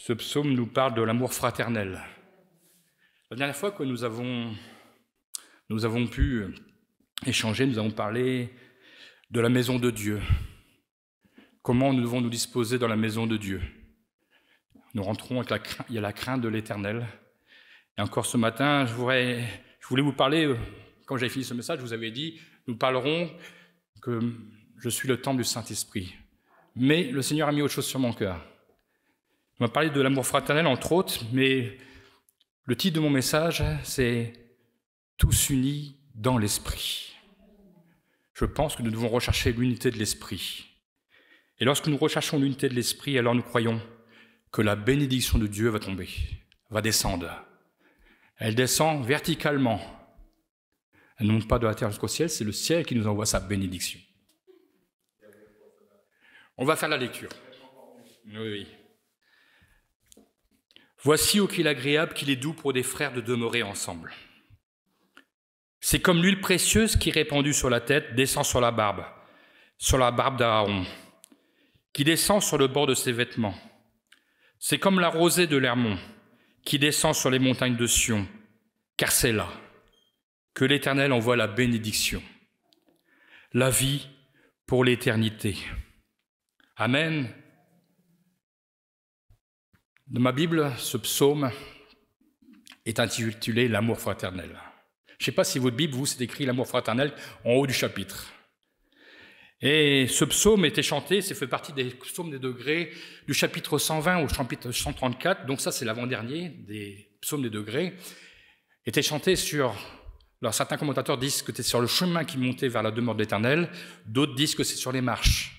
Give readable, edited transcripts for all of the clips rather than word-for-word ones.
Ce psaume nous parle de l'amour fraternel. La dernière fois que nous avons pu échanger, nous avons parlé de la maison de Dieu. Comment nous devons nous disposer dans la maison de Dieu. Nous rentrons avec il y a la crainte de l'Éternel. Et encore ce matin, je voulais vous parler, quand j'ai fini ce message, je vous avais dit, nous parlerons que je suis le temple du Saint-Esprit. Mais le Seigneur a mis autre chose sur mon cœur. On va parler de l'amour fraternel, entre autres, mais le titre de mon message, c'est « Tous unis dans l'Esprit ». Je pense que nous devons rechercher l'unité de l'Esprit. Et lorsque nous recherchons l'unité de l'Esprit, alors nous croyons que la bénédiction de Dieu va tomber, va descendre. Elle descend verticalement. Elle ne monte pas de la terre jusqu'au ciel, c'est le ciel qui nous envoie sa bénédiction. On va faire la lecture. Oui. Voici ô qu'il est agréable, qu'il est doux pour des frères de demeurer ensemble. C'est comme l'huile précieuse qui, répandue sur la tête, descend sur la barbe d'Aaron, qui descend sur le bord de ses vêtements. C'est comme la rosée de l'Hermon, qui descend sur les montagnes de Sion, car c'est là que l'Éternel envoie la bénédiction, la vie pour l'éternité. Amen. Dans ma Bible, ce psaume est intitulé « L'amour fraternel ». Je ne sais pas si votre Bible, vous, c'est écrit « L'amour fraternel » en haut du chapitre. Et ce psaume était chanté, c'est fait partie des psaumes des degrés du chapitre 120 au chapitre 134, donc ça c'est l'avant-dernier des psaumes des degrés, était chanté sur... Alors certains commentateurs disent que c'est sur le chemin qui montait vers la demeure de l'Éternel, d'autres disent que c'est sur les marches.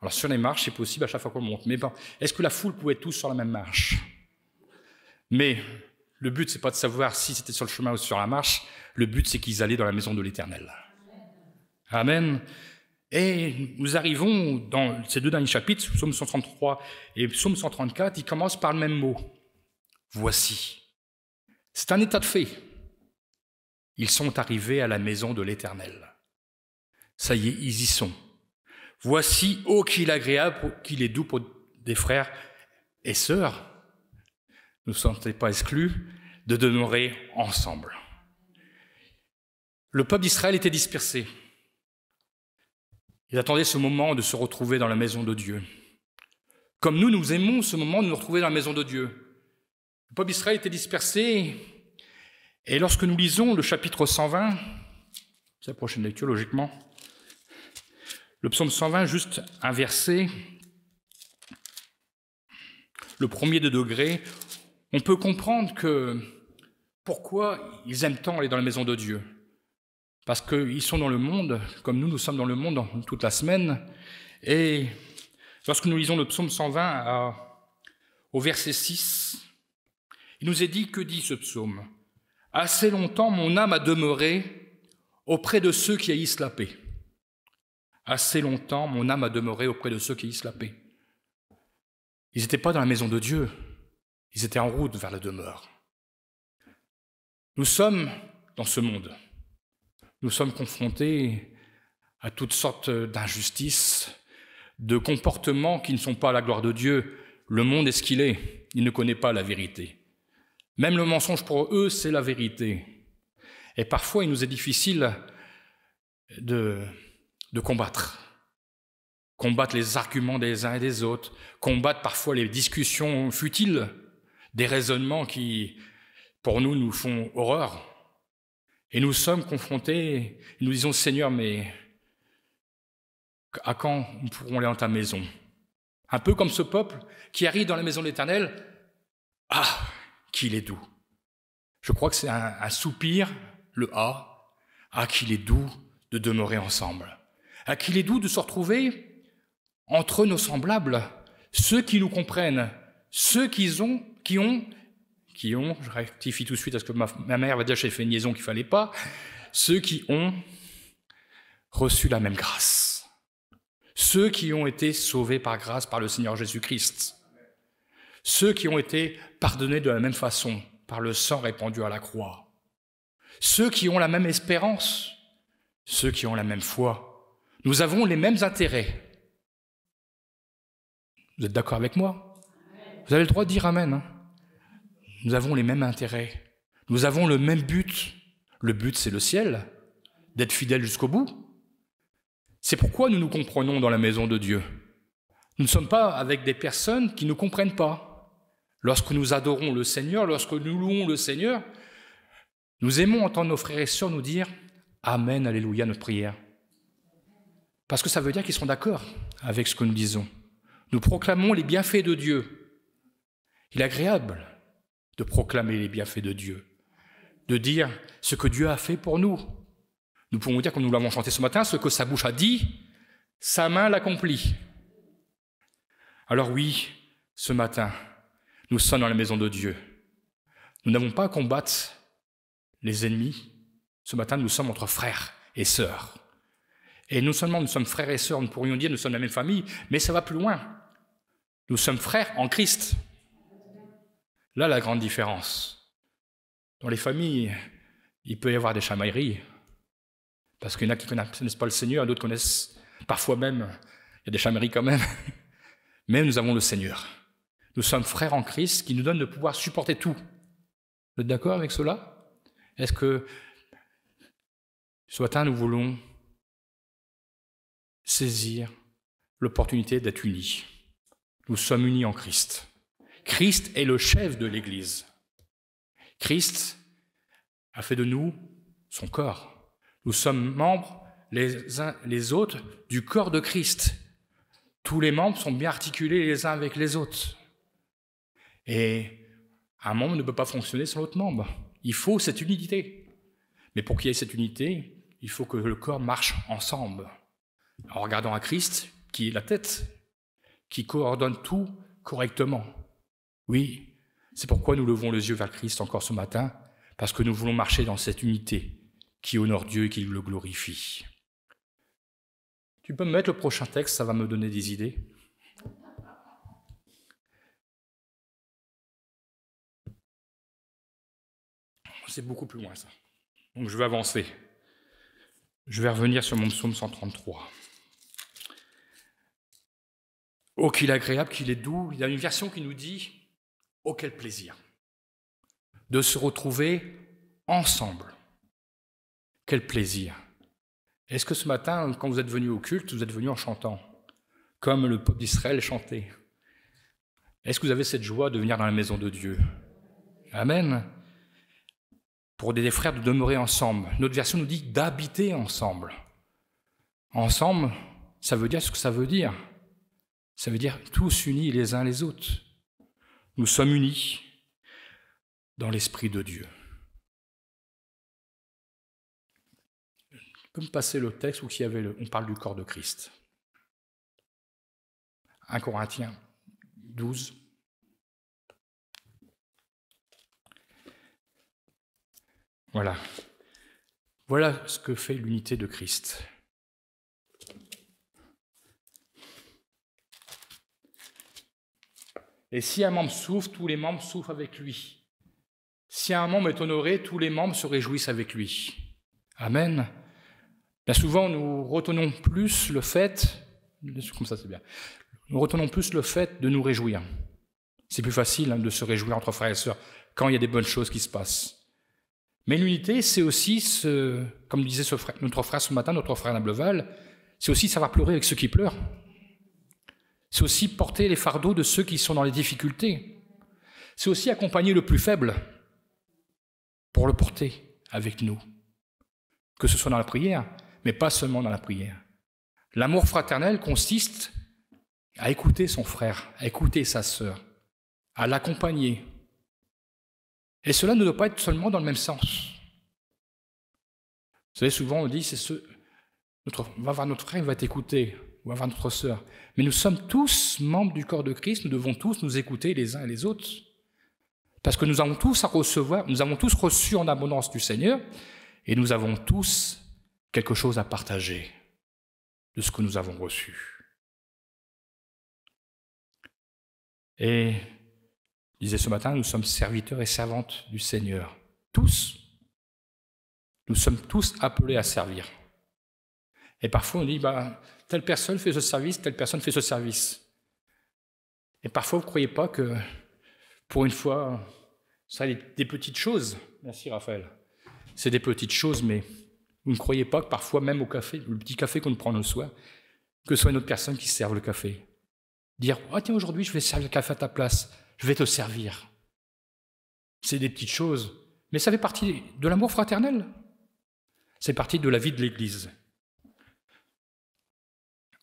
Alors sur les marches, c'est possible à chaque fois qu'on monte. Mais bon, est-ce que la foule pouvait être tous sur la même marche? Mais le but, c'est pas de savoir si c'était sur le chemin ou sur la marche. Le but, c'est qu'ils allaient dans la maison de l'Éternel. Amen. Et nous arrivons dans ces deux derniers chapitres, psaume 133 et psaume 134, ils commencent par le même mot. Voici. C'est un état de fait. Ils sont arrivés à la maison de l'Éternel. Ça y est, ils y sont. Voici, ô qu'il est agréable, qu'il est doux pour des frères et sœurs, ne sentez pas exclus, de demeurer ensemble. Le peuple d'Israël était dispersé. Il attendait ce moment de se retrouver dans la maison de Dieu. Comme nous aimons ce moment de nous retrouver dans la maison de Dieu. Le peuple d'Israël était dispersé, et lorsque nous lisons le chapitre 120, c'est la prochaine lecture logiquement, le psaume 120, juste un verset, le premier de degré, on peut comprendre que pourquoi ils aiment tant aller dans la maison de Dieu. Parce qu'ils sont dans le monde, comme nous sommes dans le monde toute la semaine. Et lorsque nous lisons le psaume 120 au verset 6, il nous est dit, que dit ce psaume? « Assez longtemps mon âme a demeuré auprès de ceux qui haïssent la paix. » Assez longtemps, mon âme a demeuré auprès de ceux qui haïssent la paix. Ils n'étaient pas dans la maison de Dieu, ils étaient en route vers la demeure. Nous sommes dans ce monde. Nous sommes confrontés à toutes sortes d'injustices, de comportements qui ne sont pas à la gloire de Dieu. Le monde est ce qu'il est, il ne connaît pas la vérité. Même le mensonge pour eux, c'est la vérité. Et parfois, il nous est difficile de combattre les arguments des uns et des autres, combattre parfois les discussions futiles, des raisonnements qui, pour nous, nous font horreur. Et nous sommes confrontés, nous disons, Seigneur, mais à quand nous pourrons aller dans ta maison? Un peu comme ce peuple qui arrive dans la maison de l'Éternel, ah, qu'il est doux. Je crois que c'est un soupir, le ah, qu'il est doux de demeurer ensemble. À qu'il est doux de se retrouver entre nos semblables, ceux qui nous comprennent, ceux qui ont, je rectifie tout de suite parce que ma mère va dire que j'ai fait une liaison qu'il ne fallait pas, ceux qui ont reçu la même grâce, ceux qui ont été sauvés par grâce par le Seigneur Jésus-Christ, ceux qui ont été pardonnés de la même façon par le sang répandu à la croix, ceux qui ont la même espérance, ceux qui ont la même foi. Nous avons les mêmes intérêts. Vous êtes d'accord avec moi? Vous avez le droit de dire Amen. Hein. Nous avons les mêmes intérêts. Nous avons le même but. Le but, c'est le ciel, d'être fidèles jusqu'au bout. C'est pourquoi nous nous comprenons dans la maison de Dieu. Nous ne sommes pas avec des personnes qui ne comprennent pas. Lorsque nous adorons le Seigneur, lorsque nous louons le Seigneur, nous aimons entendre nos frères et sœurs nous dire « Amen, Alléluia » notre prière. Parce que ça veut dire qu'ils sont d'accord avec ce que nous disons. Nous proclamons les bienfaits de Dieu. Il est agréable de proclamer les bienfaits de Dieu, de dire ce que Dieu a fait pour nous. Nous pouvons dire, comme nous l'avons chanté ce matin, ce que sa bouche a dit, sa main l'accomplit. Alors oui, ce matin, nous sommes dans la maison de Dieu. Nous n'avons pas à combattre les ennemis. Ce matin, nous sommes entre frères et sœurs. Et non seulement nous sommes frères et sœurs, nous pourrions dire nous sommes la même famille, mais ça va plus loin. Nous sommes frères en Christ. Là, la grande différence. Dans les familles, il peut y avoir des chamailleries, parce qu'il y en a qui ne connaissent pas le Seigneur, d'autres connaissent parfois même, il y a des chamailleries quand même, mais nous avons le Seigneur. Nous sommes frères en Christ qui nous donne de pouvoir supporter tout. Vous êtes d'accord avec cela? Est-ce que ce matin, nous voulons saisir l'opportunité d'être unis? Nous sommes unis en Christ. Christ est le chef de l'Église. Christ a fait de nous son corps. Nous sommes membres les uns les autres du corps de Christ. Tous les membres sont bien articulés les uns avec les autres. Et un membre ne peut pas fonctionner sans l'autre membre. Il faut cette unité. Mais pour qu'il y ait cette unité, il faut que le corps marche ensemble. En regardant à Christ, qui est la tête, qui coordonne tout correctement. Oui, c'est pourquoi nous levons les yeux vers Christ encore ce matin, parce que nous voulons marcher dans cette unité qui honore Dieu et qui le glorifie. Tu peux me mettre le prochain texte, ça va me donner des idées. C'est beaucoup plus loin ça. Donc je vais avancer. Je vais revenir sur mon psaume 133. Oh, qu'il est agréable, qu'il est doux. Il y a une version qui nous dit « Oh, quel plaisir !» de se retrouver ensemble. Quel plaisir! Est-ce que ce matin, quand vous êtes venus au culte, vous êtes venus en chantant, comme le peuple d'Israël chantait? Est-ce que vous avez cette joie de venir dans la maison de Dieu? Amen. Pour des frères, de demeurer ensemble. Notre version nous dit d'habiter ensemble. Ensemble, ça veut dire ce que ça veut dire. Ça veut dire tous unis les uns les autres. Nous sommes unis dans l'Esprit de Dieu. Je peux me passer le texte où on parle du corps de Christ. 1 Corinthiens 12. Voilà. Voilà ce que fait l'unité de Christ. Et si un membre souffre, tous les membres souffrent avec lui. Si un membre est honoré, tous les membres se réjouissent avec lui. Amen. Bien souvent, nous retenons plus le fait, comme ça c'est bien, nous retenons plus le fait de nous réjouir. C'est plus facile de se réjouir entre frères et sœurs quand il y a des bonnes choses qui se passent. Mais l'unité, c'est aussi, comme disait notre frère ce matin, notre frère Nableval, c'est aussi savoir pleurer avec ceux qui pleurent. C'est aussi porter les fardeaux de ceux qui sont dans les difficultés. C'est aussi accompagner le plus faible pour le porter avec nous. Que ce soit dans la prière, mais pas seulement dans la prière. L'amour fraternel consiste à écouter son frère, à écouter sa sœur, à l'accompagner. Et cela ne doit pas être seulement dans le même sens. Vous savez, souvent on dit, on va voir notre frère, il va t'écouter, on va voir notre sœur. Mais nous sommes tous membres du corps de Christ, nous devons tous nous écouter les uns et les autres. Parce que nous avons tous à recevoir, nous avons tous reçu en abondance du Seigneur, et nous avons tous quelque chose à partager de ce que nous avons reçu. Et, je disais ce matin, nous sommes serviteurs et servantes du Seigneur. Tous. Nous sommes tous appelés à servir. Et parfois on dit, telle personne fait ce service, telle personne fait ce service. Et parfois, vous ne croyez pas que, pour une fois, ça est des petites choses. Merci Raphaël. C'est des petites choses, mais vous ne croyez pas que parfois, même au café, le petit café qu'on prend le soir, que ce soit une autre personne qui serve le café. Dire « Ah tiens, aujourd'hui, je vais servir le café à ta place. Je vais te servir. » C'est des petites choses. Mais ça fait partie de l'amour fraternel. C'est partie de la vie de l'Église.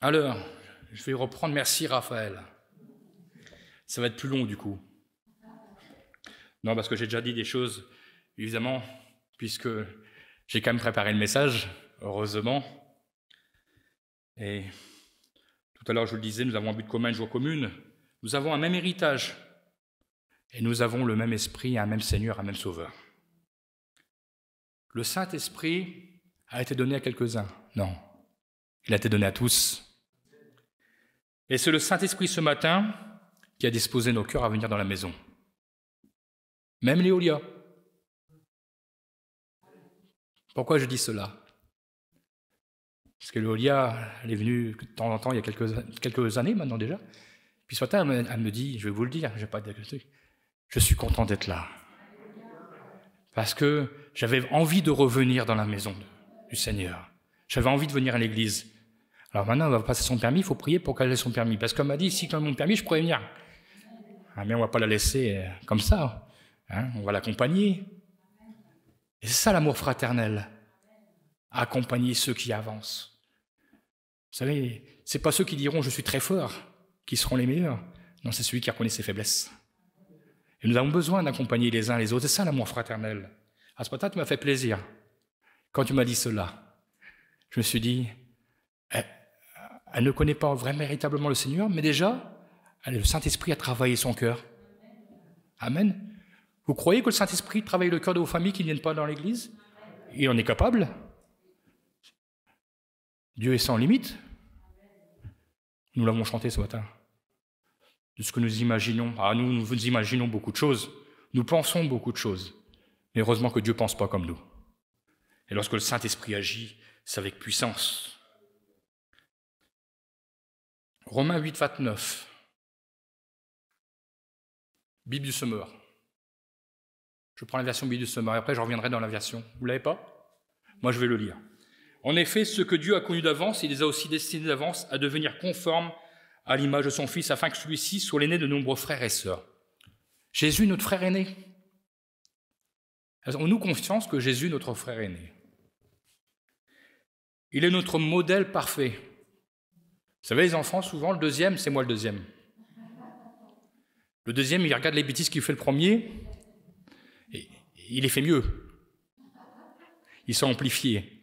Alors, je vais reprendre. Merci Raphaël. Ça va être plus long du coup. Non, parce que j'ai déjà dit des choses, évidemment, puisque j'ai quand même préparé le message, heureusement. Et tout à l'heure, je vous le disais, nous avons un but commun, une joie commune. Nous avons un même héritage. Et nous avons le même esprit, un même Seigneur, un même Sauveur. Le Saint-Esprit a été donné à quelques-uns. Non, il a été donné à tous. Et c'est le Saint-Esprit ce matin qui a disposé nos cœurs à venir dans la maison. Même Léolia. Pourquoi je dis cela? Parce que Léolia, elle est venue de temps en temps, il y a quelques années maintenant déjà. Puis ce matin, elle me dit, je vais vous le dire, je suis content d'être là. Parce que j'avais envie de revenir dans la maison du Seigneur. J'avais envie de venir à l'église. Alors maintenant, elle va passer son permis, il faut prier pour qu'elle ait son permis. Parce qu'elle m'a dit, si quand mon permis, je pourrais venir. Ah, mais on ne va pas la laisser comme ça. Hein, on va l'accompagner. Et c'est ça l'amour fraternel. Accompagner ceux qui avancent. Vous savez, ce n'est pas ceux qui diront « je suis très fort » qui seront les meilleurs. Non, c'est celui qui reconnaît ses faiblesses. Et nous avons besoin d'accompagner les uns les autres. C'est ça l'amour fraternel. À ce matin, tu m'as fait plaisir. Quand tu m'as dit cela, je me suis dit, elle ne connaît pas vraiment véritablement le Seigneur, mais déjà, le Saint-Esprit a travaillé son cœur. Amen. Vous croyez que le Saint-Esprit travaille le cœur de vos familles qui ne viennent pas dans l'Église? Il en est capable. Dieu est sans limite. Nous l'avons chanté ce matin. De ce que nous imaginons. Nous imaginons beaucoup de choses. Nous pensons beaucoup de choses. Mais heureusement que Dieu ne pense pas comme nous. Et lorsque le Saint-Esprit agit, c'est avec puissance. Romains 8, 29. Bible du Semeur. Je prends la version Bible du Semeur et après je reviendrai dans la version. Vous ne l'avez pas? Moi je vais le lire. En effet, ce que Dieu a connu d'avance, il les a aussi destinés d'avance à devenir conformes à l'image de son Fils, afin que celui-ci soit l'aîné de nombreux frères et sœurs. Jésus, notre frère aîné. Avons-nous conscience que Jésus, notre frère aîné, il est notre modèle parfait. Vous savez, les enfants, souvent, le deuxième, c'est moi le deuxième. Le deuxième, il regarde les bêtises qu'il fait le premier, et il les fait mieux. Ils sont amplifiés.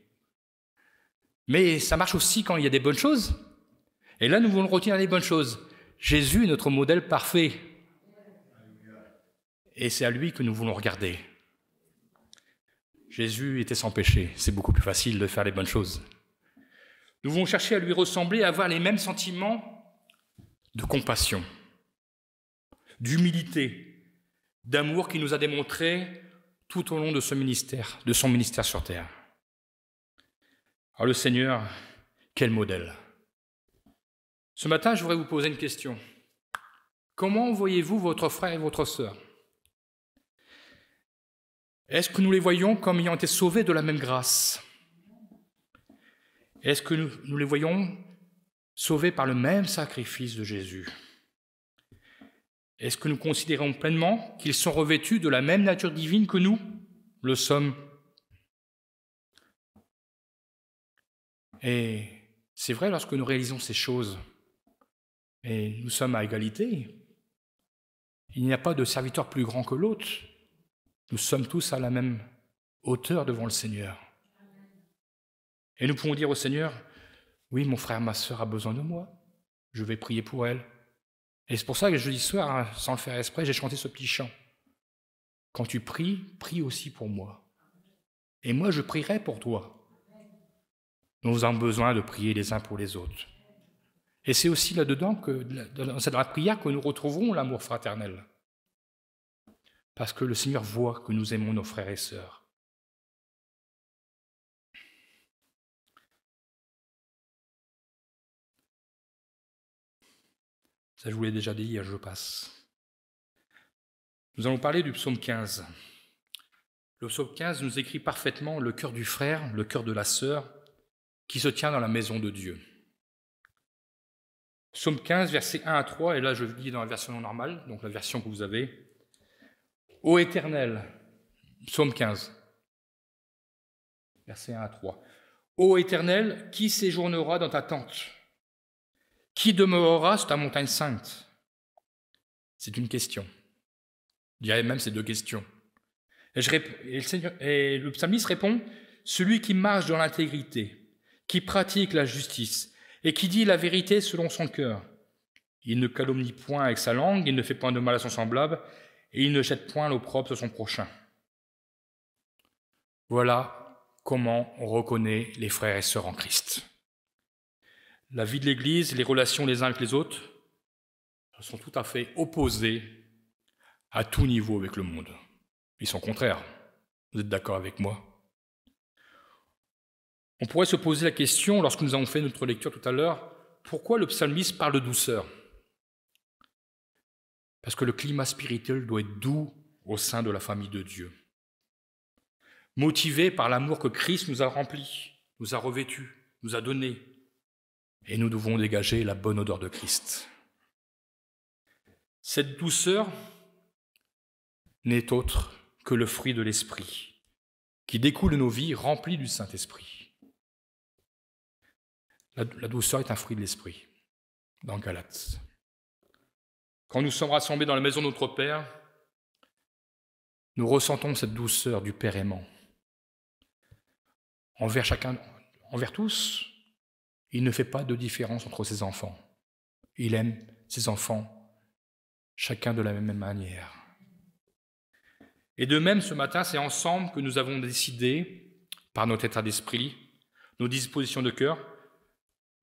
Mais ça marche aussi quand il y a des bonnes choses. Et là, nous voulons retenir les bonnes choses. Jésus est notre modèle parfait. Et c'est à lui que nous voulons regarder. Jésus était sans péché. C'est beaucoup plus facile de faire les bonnes choses. Nous voulons chercher à lui ressembler, à avoir les mêmes sentiments de compassion, d'humilité, d'amour qu'il nous a démontré tout au long de son ministère sur terre. Alors le Seigneur, quel modèle! Ce matin, je voudrais vous poser une question. Comment voyez-vous votre frère et votre sœur? Est-ce que nous les voyons comme ayant été sauvés de la même grâce? Est-ce que nous les voyons sauvés par le même sacrifice de Jésus? Est-ce que nous considérons pleinement qu'ils sont revêtus de la même nature divine que nous le sommes? Et c'est vrai, lorsque nous réalisons ces choses, et nous sommes à égalité, il n'y a pas de serviteur plus grand que l'autre. Nous sommes tous à la même hauteur devant le Seigneur. Et nous pouvons dire au Seigneur, oui, mon frère, ma sœur a besoin de moi, je vais prier pour elle. Et c'est pour ça que jeudi soir, sans le faire exprès, j'ai chanté ce petit chant. Quand tu pries, prie aussi pour moi. Et moi, je prierai pour toi. Nous avons besoin de prier les uns pour les autres. Et c'est aussi là-dedans, c'est dans la prière que nous retrouverons l'amour fraternel. Parce que le Seigneur voit que nous aimons nos frères et sœurs. Ça, je vous l'ai déjà dit, je passe. Nous allons parler du psaume 15. Le psaume 15 nous écrit parfaitement le cœur du frère, le cœur de la sœur, qui se tient dans la maison de Dieu. Psaume 15, versets 1 à 3, et là je lis dans la version normale, donc la version que vous avez. Ô Éternel, psaume 15, versets 1 à 3. Ô Éternel, qui séjournera dans ta tente? Qui demeurera sur ta montagne sainte? C'est une question. Je dirais même c'est deux questions. Et le psalmiste répond, celui qui marche dans l'intégrité, qui pratique la justice et qui dit la vérité selon son cœur. Il ne calomnie point avec sa langue, il ne fait point de mal à son semblable et il ne jette point l'opprobre sur son prochain. Voilà comment on reconnaît les frères et sœurs en Christ. La vie de l'Église, les relations les uns avec les autres sont tout à fait opposées à tout niveau avec le monde. Ils sont contraires. Vous êtes d'accord avec moi? On pourrait se poser la question, lorsque nous avons fait notre lecture tout à l'heure, pourquoi le psalmiste parle de douceur? Parce que le climat spirituel doit être doux au sein de la famille de Dieu. Motivé par l'amour que Christ nous a rempli, nous a revêtus, nous a donné. Et nous devons dégager la bonne odeur de Christ. Cette douceur n'est autre que le fruit de l'Esprit, qui découle de nos vies remplies du Saint-Esprit. La douceur est un fruit de l'Esprit, dans Galates. Quand nous sommes rassemblés dans la maison de notre Père, nous ressentons cette douceur du Père aimant. Envers tous, il ne fait pas de différence entre ses enfants. Il aime ses enfants, chacun de la même manière. Et de même, ce matin, c'est ensemble que nous avons décidé, par notre état d'esprit, nos dispositions de cœur,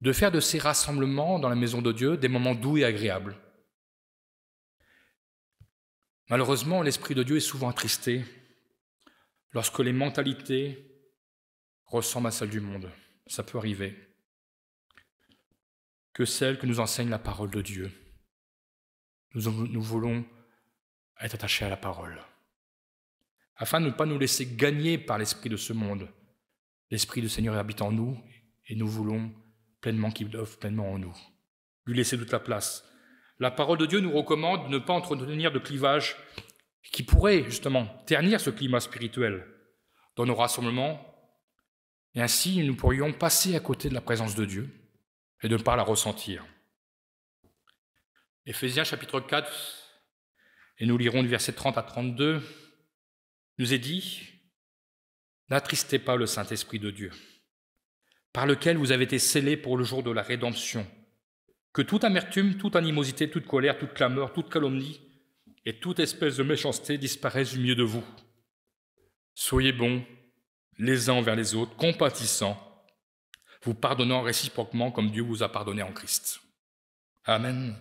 de faire de ces rassemblements dans la maison de Dieu des moments doux et agréables. Malheureusement, l'Esprit de Dieu est souvent attristé lorsque les mentalités ressemblent à celles du monde. Ça peut arriver. Que celles que nous enseigne la parole de Dieu. Nous voulons être attachés à la parole, afin de ne pas nous laisser gagner par l'esprit de ce monde. L'Esprit du Seigneur habite en nous, et nous voulons pleinement qu'il œuvre pleinement en nous. Lui laisser toute la place. La parole de Dieu nous recommande de ne pas entretenir de clivages qui pourraient justement ternir ce climat spirituel dans nos rassemblements, et ainsi nous pourrions passer à côté de la présence de Dieu et de ne pas la ressentir. Éphésiens chapitre 4, et nous lirons du verset 30 à 32, nous est dit « N'attristez pas le Saint-Esprit de Dieu, par lequel vous avez été scellés pour le jour de la rédemption. Que toute amertume, toute animosité, toute colère, toute clameur, toute calomnie et toute espèce de méchanceté disparaissent du milieu de vous. Soyez bons les uns envers les autres, compatissants, vous pardonnant réciproquement comme Dieu vous a pardonné en Christ. » Amen.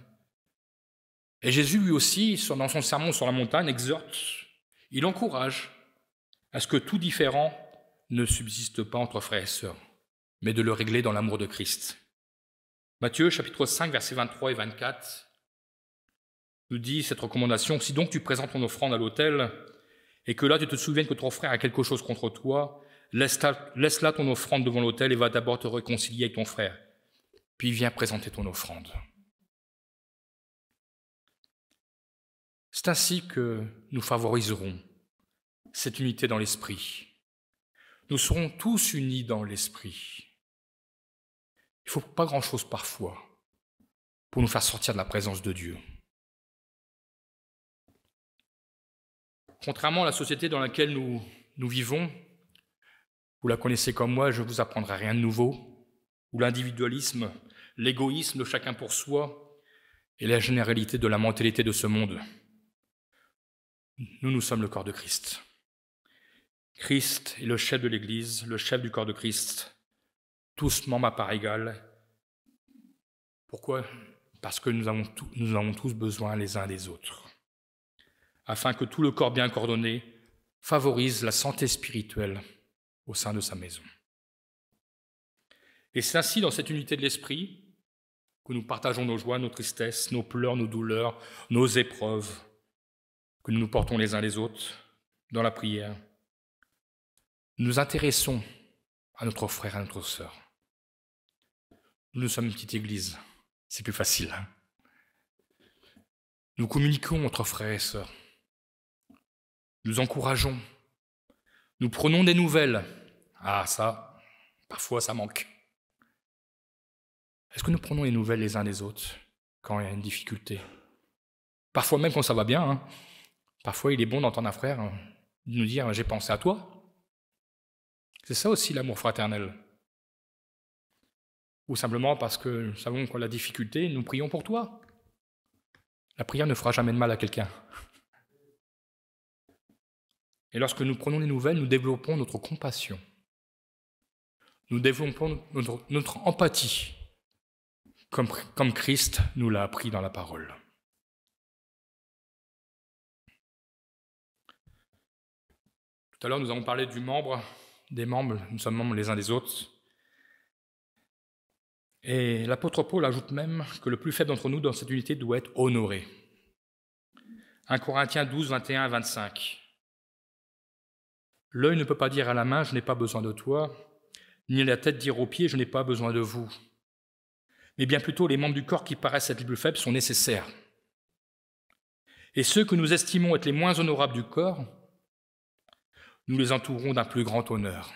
Et Jésus, lui aussi, dans son sermon sur la montagne, exhorte, il encourage à ce que tout différent ne subsiste pas entre frères et sœurs, mais de le régler dans l'amour de Christ. Matthieu, chapitre 5, versets 23 et 24, nous dit cette recommandation, « Si donc tu présentes ton offrande à l'autel, et que là tu te souviennes que ton frère a quelque chose contre toi, laisse là ton offrande devant l'autel et va d'abord te réconcilier avec ton frère, puis viens présenter ton offrande. » C'est ainsi que nous favoriserons cette unité dans l'esprit. Nous serons tous unis dans l'esprit. Il ne faut pas grand-chose parfois pour nous faire sortir de la présence de Dieu. Contrairement à la société dans laquelle nous vivons, vous la connaissez comme moi, je ne vous apprendrai rien de nouveau, où l'individualisme, l'égoïsme de chacun pour soi est la généralité de la mentalité de ce monde. Nous sommes le corps de Christ. Christ est le chef de l'Église, le chef du corps de Christ, tous membres à part égale. Pourquoi? Parce que nous avons tous besoin les uns des autres, afin que tout le corps bien coordonné favorise la santé spirituelle au sein de sa maison. Et c'est ainsi, dans cette unité de l'esprit, que nous partageons nos joies, nos tristesses, nos pleurs, nos douleurs, nos épreuves, que nous nous portons les uns les autres dans la prière. Nous nous intéressons à notre frère, à notre sœur. Nous sommes une petite église, c'est plus facile. Nous communiquons entre frères et sœurs. Nous encourageons. Nous prenons des nouvelles. Ah, ça, parfois ça manque. Est-ce que nous prenons les nouvelles les uns des autres quand il y a une difficulté? Parfois même quand ça va bien. Hein. Parfois il est bon d'entendre un frère nous dire « j'ai pensé à toi ». C'est ça aussi l'amour fraternel. Ou simplement parce que nous savons qu'on a la difficulté, nous prions pour toi. La prière ne fera jamais de mal à quelqu'un. Et lorsque nous prenons les nouvelles, nous développons notre compassion. Nous développons notre empathie, comme Christ nous l'a appris dans la parole. Tout à l'heure, nous avons parlé des membres, nous sommes membres les uns des autres. Et l'apôtre Paul ajoute même que le plus faible d'entre nous dans cette unité doit être honoré. 1 Corinthiens 12, 21 à 25. L'œil ne peut pas dire à la main « je n'ai pas besoin de toi », ni la tête dire aux pieds « je n'ai pas besoin de vous ». Mais bien plutôt, les membres du corps qui paraissent être les plus faibles sont nécessaires. Et ceux que nous estimons être les moins honorables du corps, nous les entourons d'un plus grand honneur.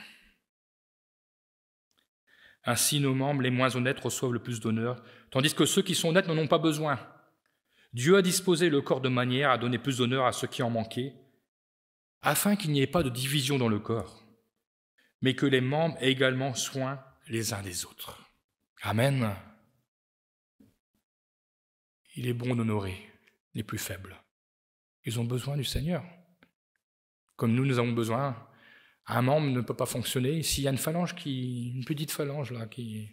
Ainsi, nos membres les moins honnêtes reçoivent le plus d'honneur, tandis que ceux qui sont honnêtes n'en ont pas besoin. Dieu a disposé le corps de manière à donner plus d'honneur à ceux qui en manquaient, afin qu'il n'y ait pas de division dans le corps, mais que les membres aient également soin les uns des autres. Amen. Il est bon d'honorer les plus faibles. Ils ont besoin du Seigneur. Comme nous avons besoin. Un membre ne peut pas fonctionner s'il y a une petite phalange là, qui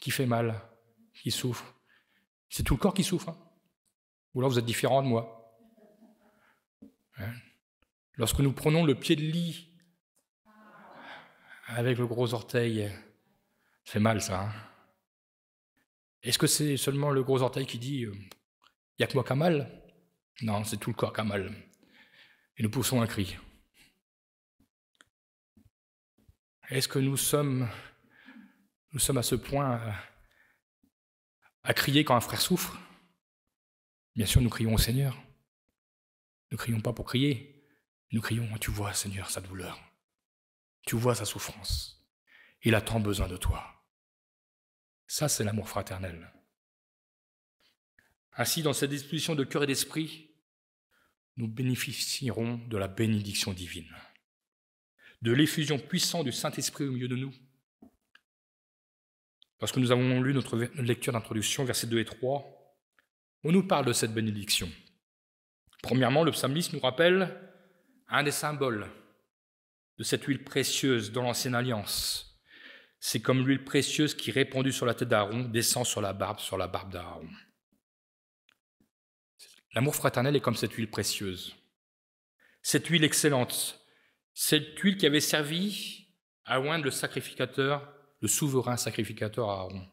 fait mal, qui souffre. C'est tout le corps qui souffre. Hein. Ou alors vous êtes différent de moi. Hein. Lorsque nous prenons le pied de lit avec le gros orteil, ça fait mal ça. Hein. Est-ce que c'est seulement le gros orteil qui dit « il n'y a que moi qui a mal » ? Non, c'est tout le corps qui a mal. Et nous poussons un cri. Est-ce que nous sommes à ce point à crier quand un frère souffre? Bien sûr, nous crions au Seigneur. Nous ne crions pas pour crier. Nous crions « Tu vois, Seigneur, sa douleur. Tu vois sa souffrance. Il a tant besoin de toi. » Ça, c'est l'amour fraternel. Ainsi, dans cette disposition de cœur et d'esprit, nous bénéficierons de la bénédiction divine, de l'effusion puissante du Saint-Esprit au milieu de nous. Lorsque nous avons lu notre lecture d'introduction, versets 2 et 3, on nous parle de cette bénédiction. Premièrement, le psalmiste nous rappelle un des symboles de cette huile précieuse dans l'Ancienne Alliance. C'est comme l'huile précieuse qui, répandue sur la tête d'Aaron, descend sur la barbe d'Aaron. L'amour fraternel est comme cette huile précieuse. Cette huile excellente, cette huile qui avait servi à oindre le souverain sacrificateur Aaron.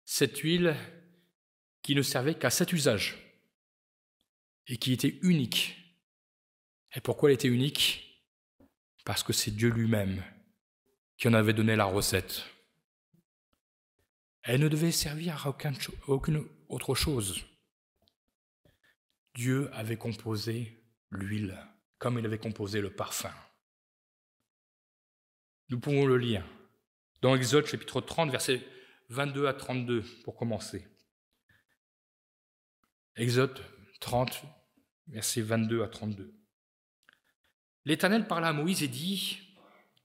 Cette huile qui ne servait qu'à cet usage et qui était unique. Et pourquoi elle était unique? Parce que c'est Dieu lui-même qui en avait donné la recette. Elle ne devait servir à aucune autre chose. Dieu avait composé l'huile comme il avait composé le parfum. Nous pouvons le lire dans Exode chapitre 30, versets 22 à 32 pour commencer. Exode 30, versets 22 à 32. L'Éternel parla à Moïse et dit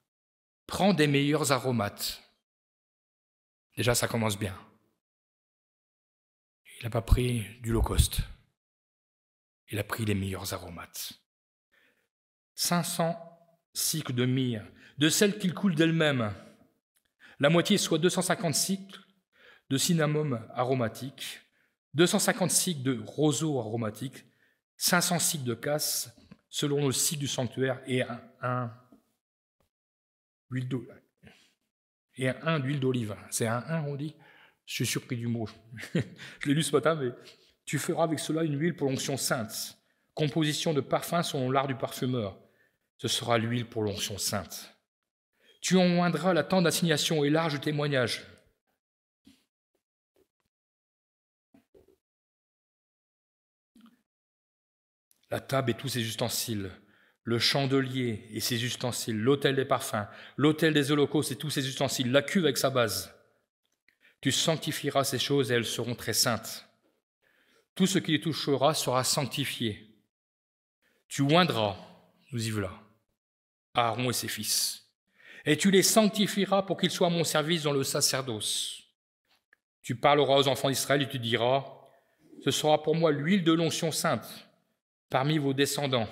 « Prends des meilleurs aromates. » Déjà, ça commence bien. Il n'a pas pris du low-cost. Il a pris les meilleurs aromates. 500 cycles de myrrhe, de celle qui coule d'elle-même. La moitié, soit 250 cycles de cinnamome aromatique, 250 cycles de roseau aromatique, 500 cycles de cassis, selon le cycle du sanctuaire, et un d'huile d'olive. C'est un on dit. Je suis surpris du mot. Je l'ai lu ce matin, mais tu feras avec cela une huile pour l'onction sainte, composition de parfum selon l'art du parfumeur. Ce sera l'huile pour l'onction sainte. Tu en oindras la tente d'assignation et l'arche du témoignage. La table et tous ses ustensiles, le chandelier et ses ustensiles, l'autel des parfums, l'autel des holocaustes et tous ses ustensiles, la cuve avec sa base. Tu sanctifieras ces choses et elles seront très saintes. Tout ce qui les touchera sera sanctifié. Tu oindras, nous y voilà, Aaron et ses fils, et tu les sanctifieras pour qu'ils soient à mon service dans le sacerdoce. Tu parleras aux enfants d'Israël et tu diras, ce sera pour moi l'huile de l'onction sainte parmi vos descendants.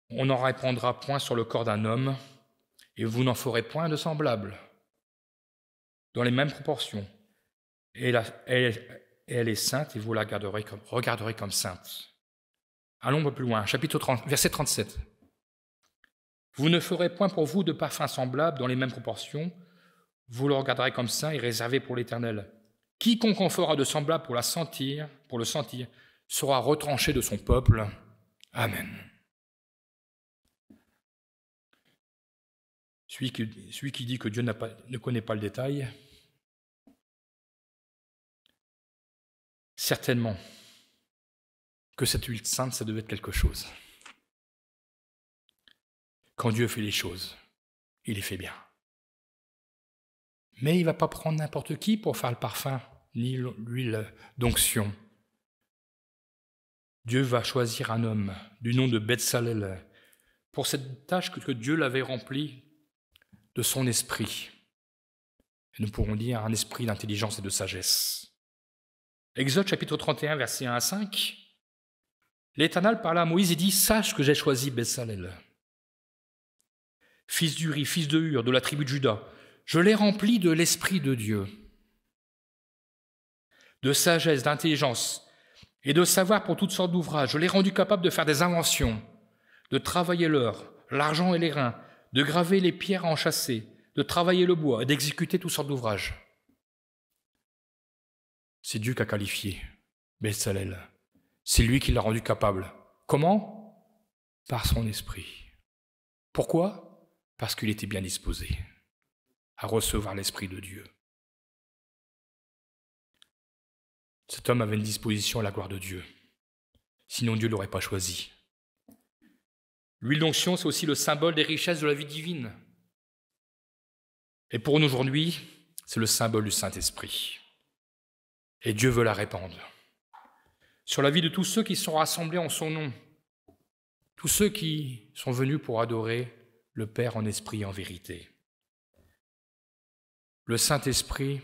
On n'en répandra point sur le corps d'un homme, et vous n'en ferez point de semblable, dans les mêmes proportions. Et elle est sainte, et vous la regarderez comme sainte. Allons un peu plus loin, chapitre 30, verset 37. Vous ne ferez point pour vous de parfum semblable dans les mêmes proportions, vous le regarderez comme saint et réservé pour l'Éternel. Quiconque en fera de semblable pour le sentir, sera retranché de son peuple. Amen. Celui qui dit que Dieu ne connaît pas le détail, certainement que cette huile sainte, ça devait être quelque chose. Quand Dieu fait les choses, il les fait bien. Mais il ne va pas prendre n'importe qui pour faire le parfum, ni l'huile d'onction. Dieu va choisir un homme du nom de Betsalel pour cette tâche que Dieu l'avait remplie de son esprit. Et nous pourrons dire un esprit d'intelligence et de sagesse. Exode chapitre 31, versets 1 à 5. L'Éternel parla à Moïse et dit, « Sache que j'ai choisi Betsalel, fils d'Uri, fils de Hur, de la tribu de Juda. Je l'ai rempli de l'Esprit de Dieu, de sagesse, d'intelligence et de savoir pour toutes sortes d'ouvrages. Je l'ai rendu capable de faire des inventions, de travailler l'or, l'argent et les reins, de graver les pierres à enchâsser, de travailler le bois et d'exécuter toutes sortes d'ouvrages. » C'est Dieu qui a qualifié Betsalel. C'est lui qui l'a rendu capable. Comment ? Par son esprit. Pourquoi ? Parce qu'il était bien disposé à recevoir l'Esprit de Dieu. Cet homme avait une disposition à la gloire de Dieu. Sinon, Dieu ne l'aurait pas choisi. L'huile d'onction, c'est aussi le symbole des richesses de la vie divine. Et pour nous aujourd'hui, c'est le symbole du Saint-Esprit. Et Dieu veut la répandre sur la vie de tous ceux qui sont rassemblés en son nom, tous ceux qui sont venus pour adorer le Père en esprit et en vérité. Le Saint-Esprit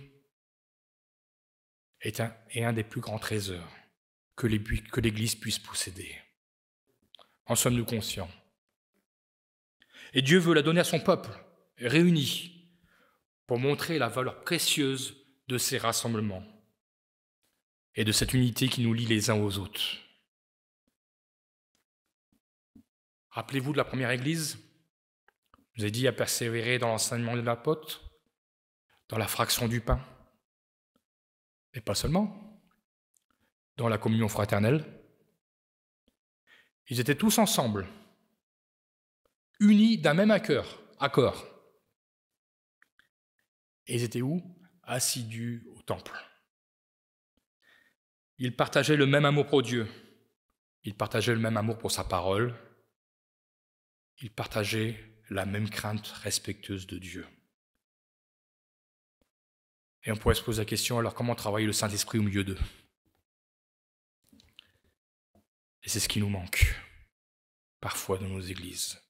est un des plus grands trésors que l'Église puisse posséder. En sommes-nous conscients? Et Dieu veut la donner à son peuple, réuni, pour montrer la valeur précieuse de ces rassemblements et de cette unité qui nous lie les uns aux autres. Rappelez-vous de la première Église? Je vous ai dit à persévérer dans l'enseignement de l'apôtre, dans la fraction du pain, et pas seulement, dans la communion fraternelle. Ils étaient tous ensemble, unis d'un même accord. Et ils étaient où? Assidus au temple. Ils partageaient le même amour pour Dieu. Ils partageaient le même amour pour sa parole. Ils partageaient la même crainte respectueuse de Dieu. Et on pourrait se poser la question, alors comment travailler le Saint-Esprit au milieu d'eux? Et c'est ce qui nous manque, parfois, dans nos églises.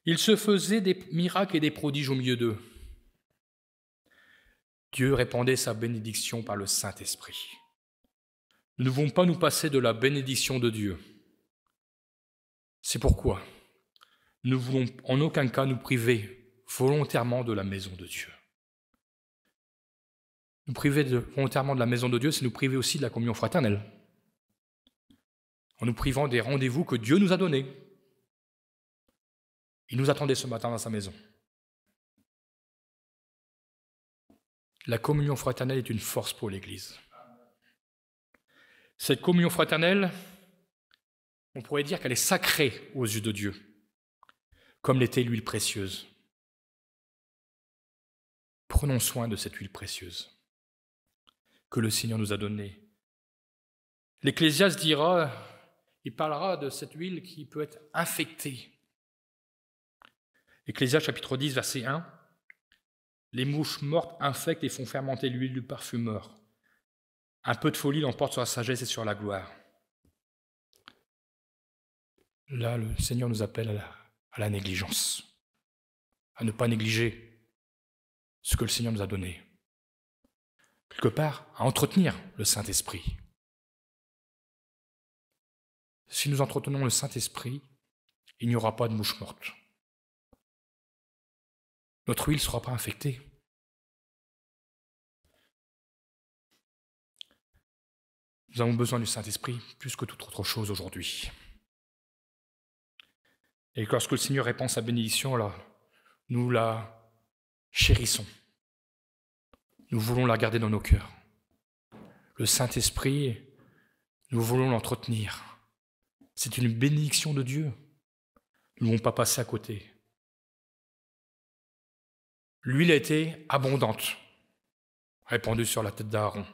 Il se faisait des miracles et des prodiges au milieu d'eux. Dieu répandait sa bénédiction par le Saint-Esprit. Nous ne devons pas nous passer de la bénédiction de Dieu. C'est pourquoi nous ne voulons en aucun cas nous priver volontairement de la maison de Dieu. Nous priver volontairement de la maison de Dieu, c'est nous priver aussi de la communion fraternelle, en nous privant des rendez-vous que Dieu nous a donnés. Il nous attendait ce matin dans sa maison. La communion fraternelle est une force pour l'Église. Cette communion fraternelle, on pourrait dire qu'elle est sacrée aux yeux de Dieu, comme l'était l'huile précieuse. Prenons soin de cette huile précieuse que le Seigneur nous a donnée. L'Ecclésiaste il parlera de cette huile qui peut être infectée. Ecclésiaste chapitre 10, verset 1. Les mouches mortes infectent et font fermenter l'huile du parfumeur. Un peu de folie l'emporte sur la sagesse et sur la gloire. Là, le Seigneur nous appelle à la négligence, à ne pas négliger ce que le Seigneur nous a donné. Quelque part, à entretenir le Saint-Esprit. Si nous entretenons le Saint-Esprit, il n'y aura pas de mouche morte. Notre huile ne sera pas infectée. Nous avons besoin du Saint-Esprit plus que toute autre chose aujourd'hui. Et lorsque le Seigneur répand sa bénédiction, là, nous la chérissons. Nous voulons la garder dans nos cœurs. Le Saint-Esprit, nous voulons l'entretenir. C'est une bénédiction de Dieu. Nous ne voulons pas passer à côté. L'huile a été abondante, répandue sur la tête d'Aaron.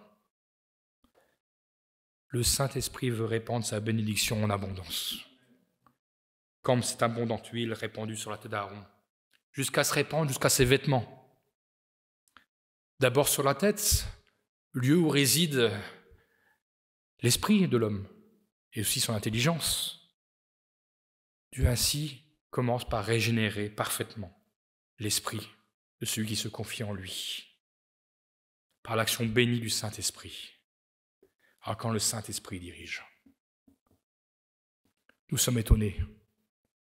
Le Saint-Esprit veut répandre sa bénédiction en abondance. Comme cette abondante huile répandue sur la tête d'Aaron, jusqu'à se répandre jusqu'à ses vêtements. D'abord sur la tête, lieu où réside l'esprit de l'homme, et aussi son intelligence. Dieu ainsi commence par régénérer parfaitement l'esprit de celui qui se confie en lui, par l'action bénie du Saint-Esprit. Alors quand le Saint-Esprit dirige, nous sommes étonnés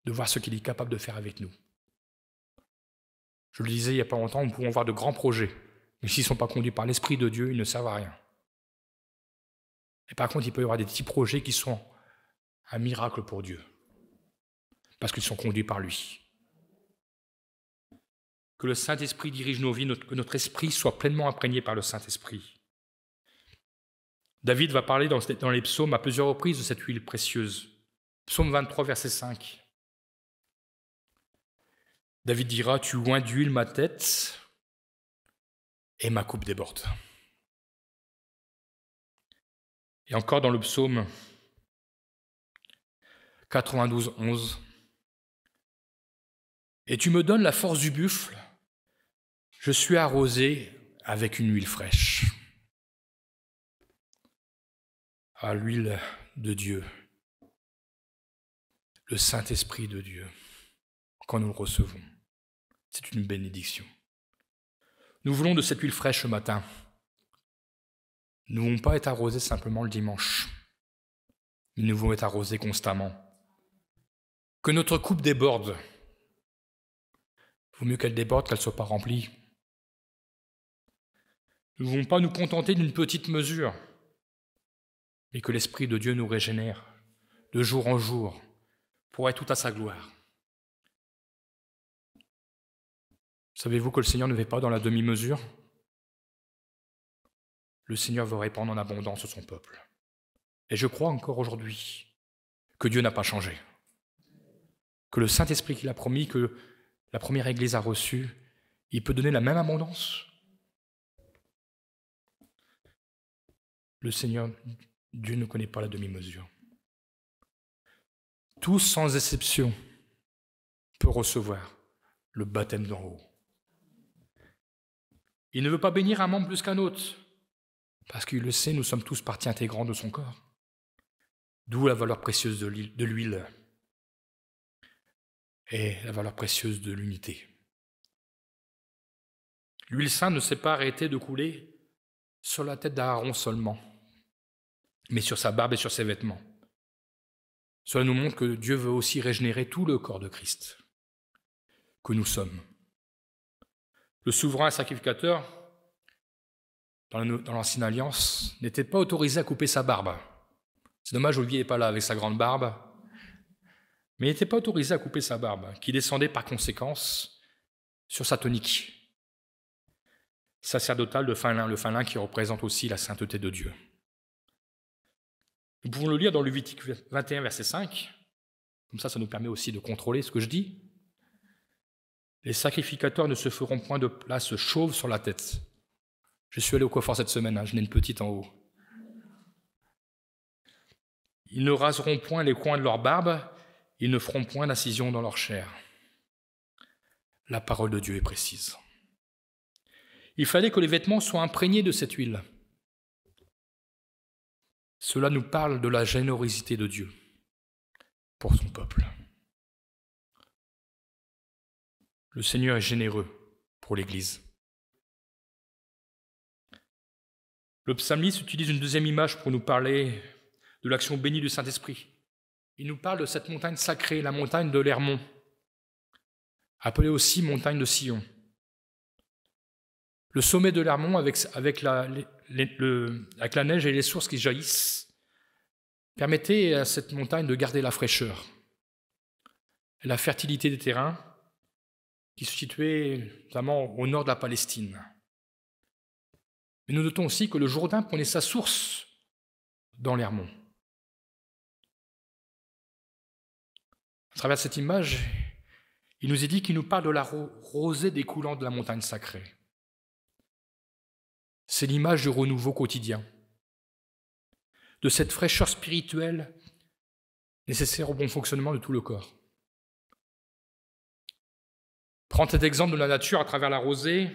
de voir ce qu'il est capable de faire avec nous. Je le disais il n'y a pas longtemps, nous pouvons avoir de grands projets, mais s'ils ne sont pas conduits par l'Esprit de Dieu, ils ne servent à rien. Et par contre, il peut y avoir des petits projets qui sont un miracle pour Dieu, parce qu'ils sont conduits par lui. Que le Saint-Esprit dirige nos vies, que notre esprit soit pleinement imprégné par le Saint-Esprit. David va parler dans les psaumes à plusieurs reprises de cette huile précieuse. Psaume 23, verset 5. David dira « Tu oins d'huile ma tête et ma coupe déborde. » Et encore dans le psaume 92, 11. « Et tu me donnes la force du buffle, je suis arrosé avec une huile fraîche. » À l'huile de Dieu, le Saint-Esprit de Dieu, quand nous le recevons, c'est une bénédiction. Nous voulons de cette huile fraîche ce matin. Nous ne voulons pas être arrosés simplement le dimanche, mais nous voulons être arrosés constamment. Que notre coupe déborde. Il vaut mieux qu'elle déborde qu'elle ne soit pas remplie. Nous ne voulons pas nous contenter d'une petite mesure, mais que l'Esprit de Dieu nous régénère de jour en jour pour être tout à sa gloire. Savez-vous que le Seigneur ne fait pas dans la demi-mesure? Le Seigneur veut répandre en abondance son peuple. Et je crois encore aujourd'hui que Dieu n'a pas changé. Que le Saint-Esprit qu'il a promis, que la première Église a reçu, il peut donner la même abondance. Le Seigneur, Dieu ne connaît pas la demi-mesure. Tous, sans exception, peuvent recevoir le baptême d'en haut. Il ne veut pas bénir un membre plus qu'un autre, parce qu'il le sait, nous sommes tous partie intégrante de son corps. D'où la valeur précieuse de l'huile et la valeur précieuse de l'unité. L'huile sainte ne s'est pas arrêtée de couler sur la tête d'Aaron seulement, mais sur sa barbe et sur ses vêtements. Cela nous montre que Dieu veut aussi régénérer tout le corps de Christ, que nous sommes. Le souverain sacrificateur, dans l'Ancienne Alliance, n'était pas autorisé à couper sa barbe. C'est dommage, Olivier n'est pas là avec sa grande barbe. Mais il n'était pas autorisé à couper sa barbe, qui descendait par conséquence sur sa tunique. sacerdotal de fin lin, le fin lin qui représente aussi la sainteté de Dieu. Nous pouvons le lire dans Lévitique 21, verset 5. Comme ça nous permet aussi de contrôler ce que je dis. Les sacrificateurs ne se feront point de place chauve sur la tête. Je suis allé au coiffeur cette semaine, je n'ai une petite en haut. Ils ne raseront point les coins de leur barbe, ils ne feront point d'incision dans leur chair. La parole de Dieu est précise. Il fallait que les vêtements soient imprégnés de cette huile. Cela nous parle de la générosité de Dieu pour son peuple. Le Seigneur est généreux pour l'Église. Le psalmiste utilise une deuxième image pour nous parler de l'action bénie du Saint-Esprit. Il nous parle de cette montagne sacrée, la montagne de l'Hermon, appelée aussi montagne de Sion. Le sommet de l'Hermon, avec la neige et les sources qui jaillissent, permettait à cette montagne de garder la fraîcheur et la fertilité des terrains qui se situaient notamment au nord de la Palestine. Mais nous notons aussi que le Jourdain prenait sa source dans l'Hermon. À travers cette image, il nous est dit qu'il nous parle de la rosée découlant de la montagne sacrée. C'est l'image du renouveau quotidien, de cette fraîcheur spirituelle nécessaire au bon fonctionnement de tout le corps. Prendre cet exemple de la nature à travers la rosée,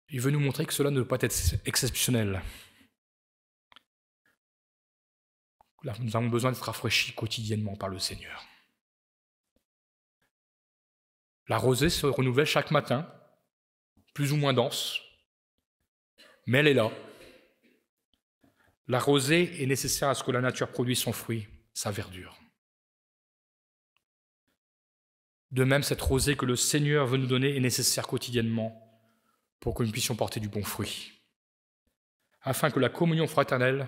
il veut nous montrer que cela ne doit pas être exceptionnel. Là, nous avons besoin d'être rafraîchis quotidiennement par le Seigneur. La rosée se renouvelle chaque matin, plus ou moins dense, mais elle est là. La rosée est nécessaire à ce que la nature produise son fruit, sa verdure. De même, cette rosée que le Seigneur veut nous donner est nécessaire quotidiennement pour que nous puissions porter du bon fruit, afin que la communion fraternelle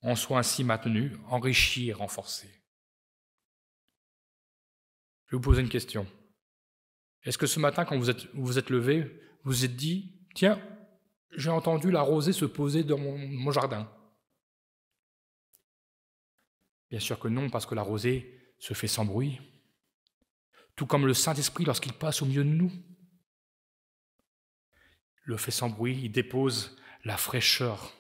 en soit ainsi maintenue, enrichie et renforcée. Je vais vous poser une question. Est-ce que ce matin, quand vous vous êtes levé, vous vous êtes dit « Tiens, j'ai entendu la rosée se poser dans mon jardin ». Bien sûr que non, parce que la rosée se fait sans bruit, tout comme le Saint-Esprit lorsqu'il passe au milieu de nous. Le fait sans bruit, il dépose la fraîcheur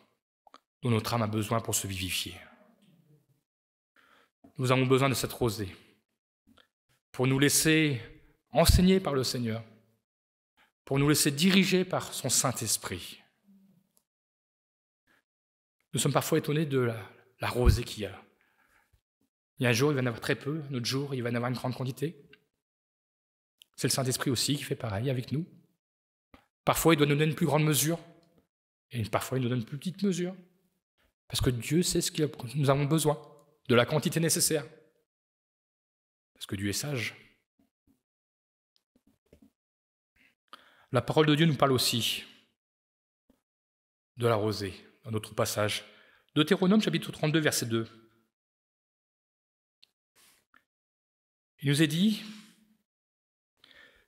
dont notre âme a besoin pour se vivifier. Nous avons besoin de cette rosée pour nous laisser enseigner par le Seigneur, pour nous laisser diriger par son Saint-Esprit. Nous sommes parfois étonnés de la rosée qu'il y a. Il y a un jour, il va y en avoir très peu, un autre jour, il va y en avoir une grande quantité. C'est le Saint-Esprit aussi qui fait pareil avec nous. Parfois, il doit nous donner une plus grande mesure, et parfois, il nous donne une plus petite mesure. Parce que Dieu sait ce que nous avons besoin, de la quantité nécessaire. Parce que Dieu est sage. La parole de Dieu nous parle aussi de la rosée, dans notre passage. Deutéronome, chapitre 32, verset 2. Il nous est dit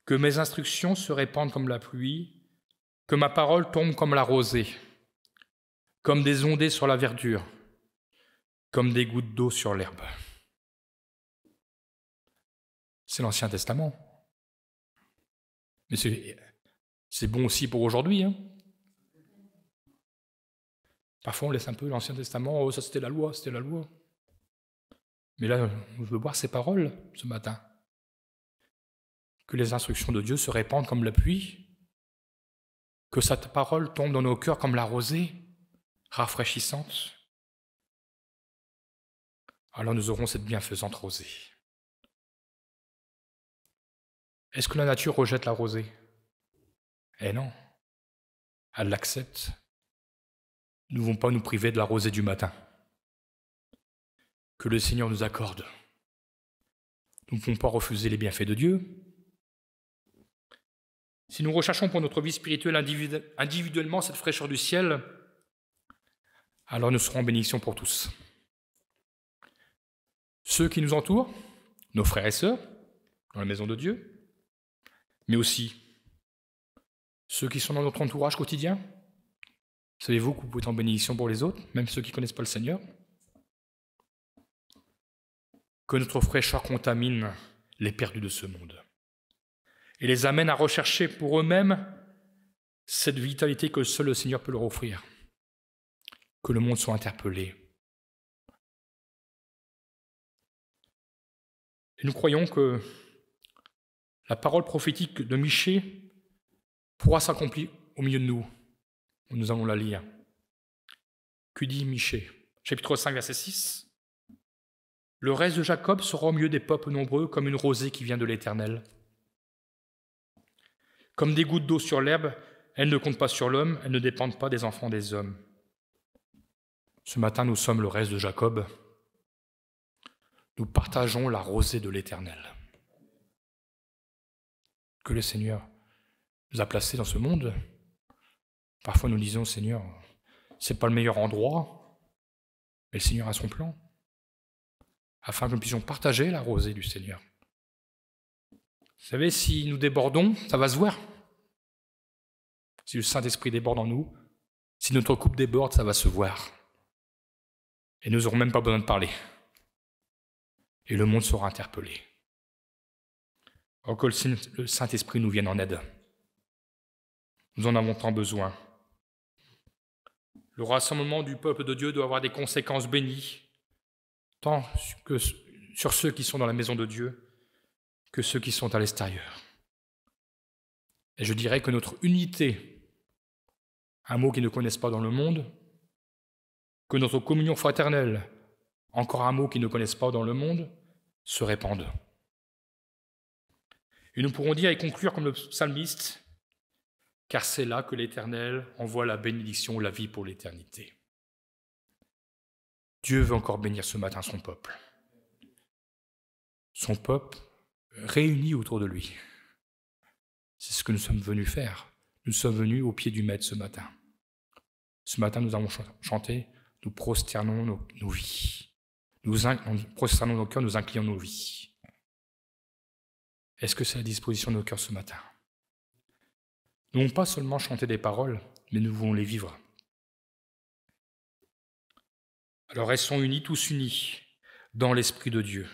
que mes instructions se répandent comme la pluie, que ma parole tombe comme la rosée, comme des ondées sur la verdure, comme des gouttes d'eau sur l'herbe. C'est l'Ancien Testament. Mais c'est bon aussi pour aujourd'hui. Parfois, on laisse un peu l'Ancien Testament, oh, ça c'était la loi, c'était la loi. Mais là, on veut voir ces paroles ce matin. Que les instructions de Dieu se répandent comme la pluie, que cette parole tombe dans nos cœurs comme la rosée, rafraîchissante. Alors nous aurons cette bienfaisante rosée. Est-ce que la nature rejette la rosée? Eh non, elle l'accepte. Nous ne voulons pas nous priver de la rosée du matin que le Seigneur nous accorde. Nous ne pouvons pas refuser les bienfaits de Dieu. Si nous recherchons pour notre vie spirituelle individuellement cette fraîcheur du ciel, alors nous serons en bénédiction pour tous. Ceux qui nous entourent, nos frères et sœurs, dans la maison de Dieu, mais aussi Ceux qui sont dans notre entourage quotidien? Savez-vous que vous pouvez être en bénédiction pour les autres, même ceux qui ne connaissent pas le Seigneur? Que notre fraîcheur contamine les perdus de ce monde et les amène à rechercher pour eux-mêmes cette vitalité que seul le Seigneur peut leur offrir. Que le monde soit interpellé. Et nous croyons que la parole prophétique de Michée pourra s'accomplir au milieu de nous. Nous allons la lire. Que dit Michée? Chapitre 5, verset 6. Le reste de Jacob sera au milieu des peuples nombreux comme une rosée qui vient de l'Éternel. Comme des gouttes d'eau sur l'herbe, elles ne comptent pas sur l'homme, elles ne dépendent pas des enfants des hommes. Ce matin, nous sommes le reste de Jacob. Nous partageons la rosée de l'Éternel que le Seigneur nous a placés dans ce monde. Parfois, nous disons, Seigneur, ce n'est pas le meilleur endroit, mais le Seigneur a son plan, afin que nous puissions partager la rosée du Seigneur. Vous savez, si nous débordons, ça va se voir. Si le Saint-Esprit déborde en nous, si notre coupe déborde, ça va se voir. Et nous n'aurons même pas besoin de parler. Et le monde sera interpellé. Or que le Saint-Esprit nous vienne en aide. Nous en avons tant besoin. Le rassemblement du peuple de Dieu doit avoir des conséquences bénies, tant que sur ceux qui sont dans la maison de Dieu que ceux qui sont à l'extérieur. Et je dirais que notre unité, un mot qu'ils ne connaissent pas dans le monde, que notre communion fraternelle, encore un mot qu'ils ne connaissent pas dans le monde, se répandent. Et nous pourrons dire et conclure comme le psalmiste, car c'est là que l'Éternel envoie la bénédiction, la vie pour l'éternité. Dieu veut encore bénir ce matin son peuple. Son peuple réuni autour de lui. C'est ce que nous sommes venus faire. Nous sommes venus au pied du Maître ce matin. Ce matin, nous avons chanté, nous prosternons nos vies. Nous prosternons nos cœurs, nous inclinons nos vies. Est-ce que c'est à la disposition de nos cœurs ce matin? Nous ne voulons pas seulement chanter des paroles, mais nous voulons les vivre. Alors restons unis, tous unis, dans l'Esprit de Dieu.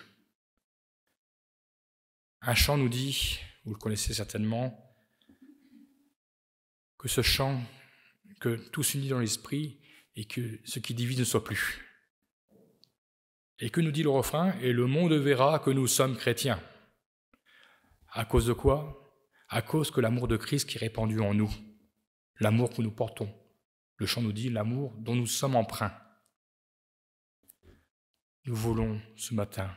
Un chant nous dit, vous le connaissez certainement, que ce chant, que tous unis dans l'Esprit, et que ce qui divise ne soit plus. Et que nous dit le refrain, et le monde verra que nous sommes chrétiens. À cause de quoi? À cause que l'amour de Christ qui est répandu en nous, l'amour que nous portons. Le chant nous dit l'amour dont nous sommes empreints. Nous voulons ce matin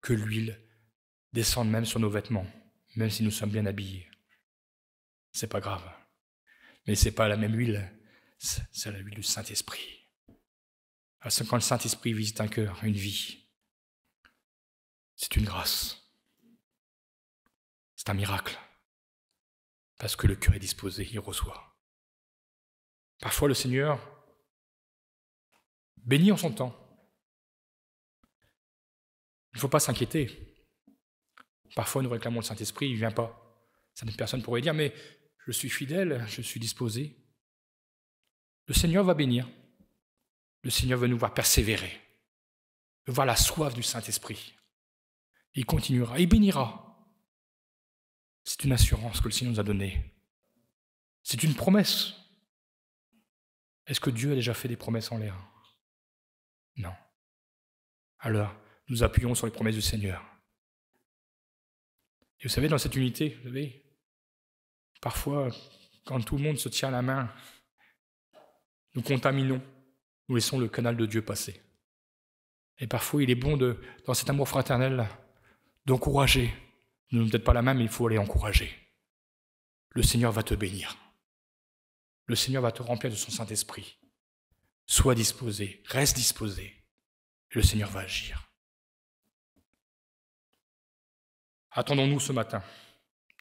que l'huile descende même sur nos vêtements, même si nous sommes bien habillés. C'est pas grave. Mais c'est pas la même huile, c'est la huile du Saint-Esprit. Parce que quand le Saint-Esprit visite un cœur, une vie, c'est une grâce. C'est un miracle. Parce que le cœur est disposé, il reçoit. Parfois le Seigneur bénit en son temps. Il ne faut pas s'inquiéter. Parfois nous réclamons le Saint-Esprit, il ne vient pas. Certaines personnes pourraient dire, mais je suis fidèle, je suis disposé. Le Seigneur va bénir. Le Seigneur veut nous voir persévérer, veut voir la soif du Saint-Esprit. Il continuera, il bénira. C'est une assurance que le Seigneur nous a donnée. C'est une promesse. Est-ce que Dieu a déjà fait des promesses en l'air? Non. Alors, nous appuyons sur les promesses du Seigneur. Et vous savez, dans cette unité, vous savez, parfois, quand tout le monde se tient la main, nous contaminons, nous laissons le canal de Dieu passer. Et parfois, il est bon, dans cet amour fraternel, d'encourager. Nous n'avons peut-être pas la main, mais il faut aller encourager. Le Seigneur va te bénir. Le Seigneur va te remplir de son Saint-Esprit. Sois disposé, reste disposé. Et le Seigneur va agir. Attendons-nous ce matin,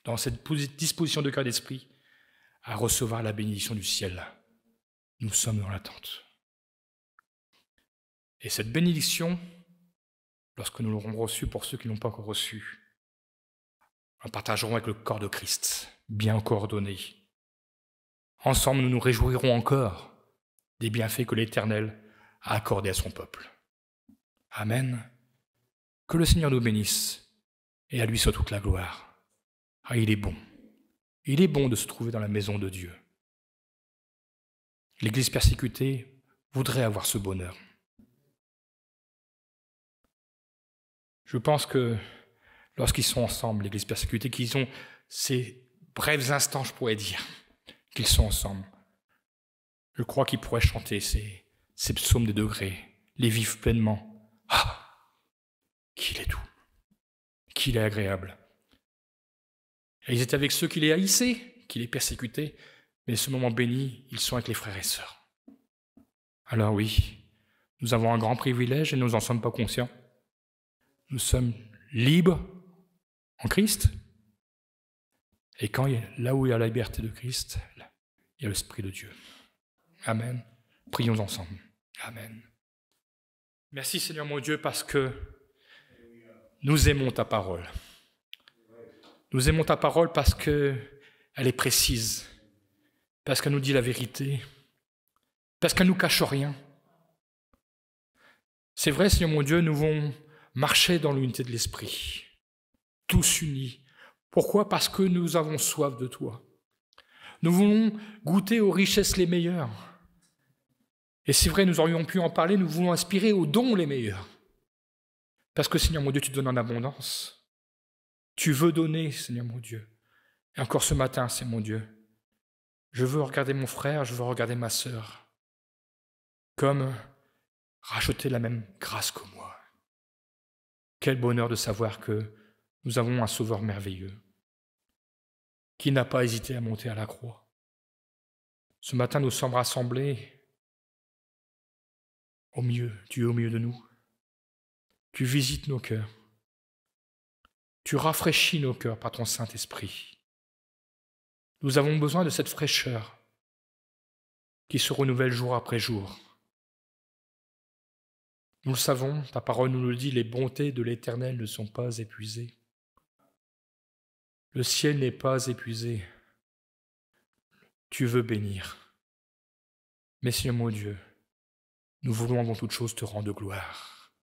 dans cette disposition de cœur d'esprit, à recevoir la bénédiction du ciel. Nous sommes dans l'attente. Et cette bénédiction, lorsque nous l'aurons reçue pour ceux qui ne l'ont pas encore reçue, nous partagerons avec le corps de Christ, bien coordonné, Ensemble, nous nous réjouirons encore des bienfaits que l'Éternel a accordés à son peuple. Amen. Que le Seigneur nous bénisse et à lui soit toute la gloire. Ah, il est bon. Il est bon de se trouver dans la maison de Dieu. L'Église persécutée voudrait avoir ce bonheur. Je pense que lorsqu'ils sont ensemble, l'Église persécutée, qu'ils ont ces brefs instants, je pourrais dire, qu'ils sont ensemble, je crois qu'ils pourraient chanter ces psaumes des degrés, les vivre pleinement. Ah, qu'il est doux, qu'il est agréable. Et ils étaient avec ceux qui les haïssaient, qui les persécutaient, mais ce moment béni, ils sont avec les frères et sœurs. Alors oui, nous avons un grand privilège et nous n'en sommes pas conscients. Nous sommes libres en Christ. Et là où il y a la liberté de Christ, il y a l'Esprit de Dieu. Amen. Prions ensemble. Amen. Merci Seigneur mon Dieu parce que nous aimons ta parole. Nous aimons ta parole parce qu'elle est précise, parce qu'elle nous dit la vérité, parce qu'elle ne nous cache rien. C'est vrai Seigneur mon Dieu, nous voulons marcher dans l'unité de l'Esprit, tous unis. Pourquoi ? Parce que nous avons soif de toi. Nous voulons goûter aux richesses les meilleures. Et c'est vrai, nous aurions pu en parler, nous voulons aspirer aux dons les meilleurs. Parce que Seigneur mon Dieu, tu donnes en abondance. Tu veux donner, Seigneur mon Dieu. Et encore ce matin, c'est mon Dieu. Je veux regarder mon frère, je veux regarder ma sœur, comme racheter la même grâce que moi. Quel bonheur de savoir que nous avons un Sauveur merveilleux, qui n'a pas hésité à monter à la croix. Ce matin, nous sommes rassemblés au milieu, tu es au milieu de nous. Tu visites nos cœurs. Tu rafraîchis nos cœurs par ton Saint-Esprit. Nous avons besoin de cette fraîcheur qui se renouvelle jour après jour. Nous le savons, ta parole nous le dit, les bontés de l'Éternel ne sont pas épuisées. Le ciel n'est pas épuisé. Tu veux bénir. Mais Seigneur mon Dieu, nous voulons avant toute chose te rendre gloire.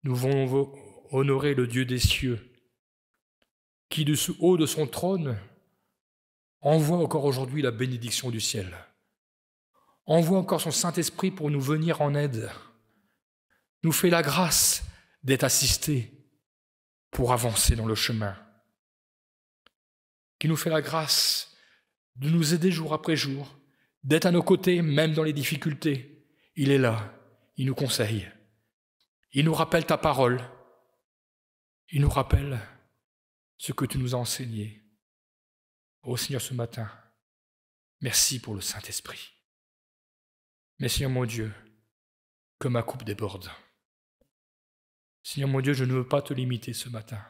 Nous voulons honorer le Dieu des cieux, qui du haut de son trône envoie encore aujourd'hui la bénédiction du ciel. Envoie encore son Saint-Esprit pour nous venir en aide. Nous fait la grâce d'être assistés pour avancer dans le chemin. Qui nous fait la grâce de nous aider jour après jour, d'être à nos côtés, même dans les difficultés. Il est là, il nous conseille. Il nous rappelle ta parole. Il nous rappelle ce que tu nous as enseigné. Ô Seigneur, ce matin, merci pour le Saint-Esprit. Mais Seigneur mon Dieu, que ma coupe déborde. Seigneur mon Dieu, je ne veux pas te limiter ce matin.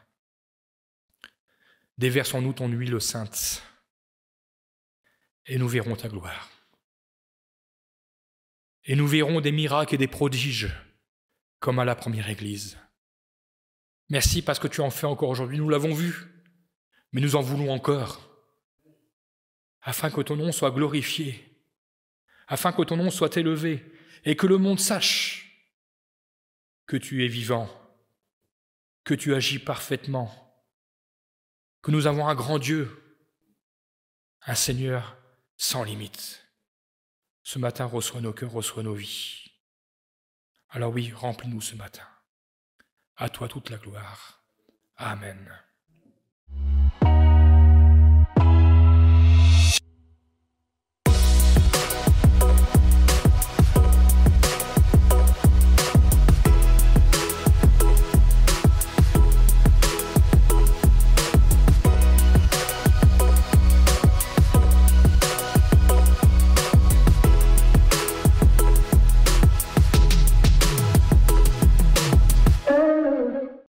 Déverse en nous ton huile sainte et nous verrons ta gloire. Et nous verrons des miracles et des prodiges comme à la première Église. Merci parce que tu en fais encore aujourd'hui. Nous l'avons vu, mais nous en voulons encore, afin que ton nom soit glorifié, afin que ton nom soit élevé et que le monde sache que tu es vivant, que tu agis parfaitement, que nous avons un grand Dieu, un Seigneur sans limite. Ce matin, reçois nos cœurs, reçois nos vies. Alors oui, remplis-nous ce matin. À toi toute la gloire. Amen.